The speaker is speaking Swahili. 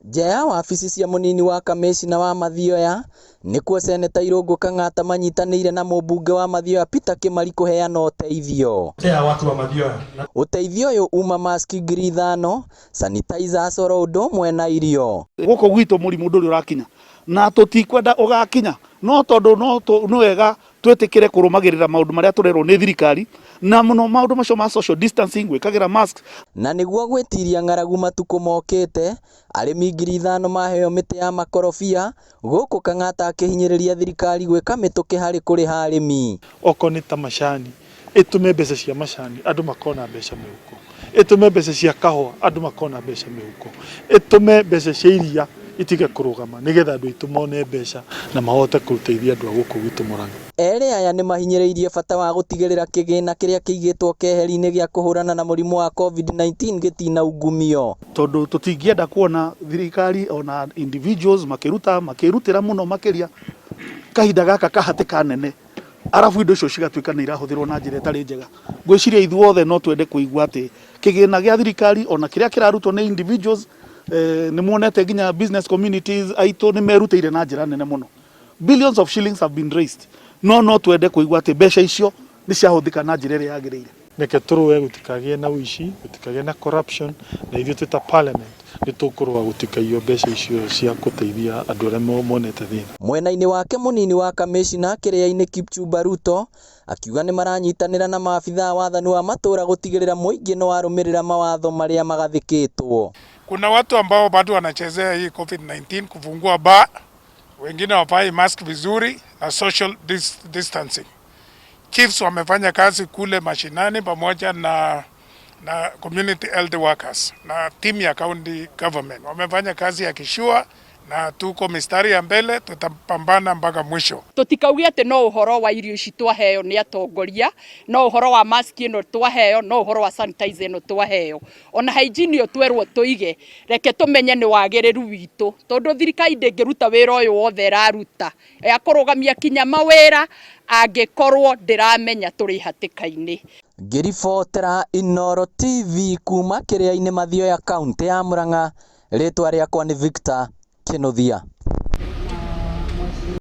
Nja ya wabici cia munini wa kamishina wa Mathioya nikuo seneta Irungu Kang'ata manyitanĩire na mũmbunge wa Mathioya Peter Kimari kũheana ũteithio. Ũteithio ũyũ uma maski ngiri 5, sanitizers oro ũndũ ũmwe na irio. Gũkũ gwitũ mũrimũ ndũrĩ ũrakinya na tũtikwenda ũgakinya, no tondũ no wega twĩtĩkĩre kũrũmagĩrĩra maũndũ marĩa tũrerwo nĩ thirikari na mũno maũndũ macio ma social distancing, gwĩkagĩra mask. Na nĩguo gwĩtiria ng'aragu matukũ mokĩte, arĩmi ngiri 5 maheo mĩtĩ ya makorobia, gũkũ Kang'ata akĩhinyĩrĩria thirikari gwĩka mĩtũkĩ harĩ kũrĩha arĩmi. Oko nĩ ta macani, ĩtũme mbeca cia macani andũ makona mbeca mĩhuko, ĩtũme mbeca cia kahũa andũ makona mbeca mĩhuko, ĩtũme mbeca cia iria itige kũrũgama nĩgetha andũ aitũ mone mbeca na mahote gũteithia andũ a gũkũ gwitũ Mũrang'a. Erĩ aya nĩ mahinyĩrĩirie bata wa gũtigĩrĩra kĩgĩna kĩrĩa kĩigĩtwo keheri-inĩ gĩa kũhũrana na mũrimũ wa COVID-19 gĩtinaungumio. Tondũ tũtingĩenda kuona thirikari ona individuals makĩrutĩra mũno makĩria kahinda gaka kahatĩka nene, arabu indo icio cigatuĩka nĩ irahũthĩrwo na njĩra ĩtarĩ njega. Ngwĩciria ithuothe no twende kũigua atĩ kĩgĩna gĩa thirikari ona kĩrĩa kĩrarutwo nĩ individuals nĩ muonete nginya business communities aitũ nĩ merutĩire na njĩra nene mũno. Billions of shillings have been raised. No twende kũigua atĩ mbeca icio nĩ ciahũthĩka na njĩra ĩrĩa yagĩrĩire. Reke tũrũe gũtikagĩe na ũici, gũtikagĩe na corruption, na ithuĩ twĩ ta parliament nĩ tũkũrũa gũtikaiywo mbeca icio cia gũteithia andũ arĩa monete thĩna. Mwena-inĩ wake mũnini wa kamishina kĩrĩa-inĩ Kipchumba Ruto akiuga nĩ maranyitanĩra na maabithaa wathani wa matũra gũtigĩrĩra mũingĩ nĩ warũmĩrĩra mawatho marĩa magathĩkĩtwo. Kuna watu ambao bado wanachezea hii COVID-19 kufungua bar, wengine wavai mask vizuri na social distancing. Chiefs wamefanya kazi kule mashinani pamoja na community health workers na team ya county government. Wamefanya kazi ya kishua na tuko mistari ya mbele, tutapambana mpaka mwisho. Tutikauge ati no uhoro wa irio ici twaheo ni atongoria, no uhoro wa mask ino twaheo, no uhoro wa sanitizer ino twaheo. Ona hygiene yo twerwo tuige, reke tumenye ni wagĩrĩru witũ, tondu thirikari ndĩngĩruta wĩra ũyũ wothe ĩraruta. Akũrũgamia kinya mawĩra angĩkorwo ndĩramenya tũrĩ hatĩka-inĩ. Ngĩribotera Inooro TV kuma kĩrĩa-inĩ Mathioya kaunti ya Mũrang'a, rĩtwa rĩakwa nĩ Victor Kĩnuthia.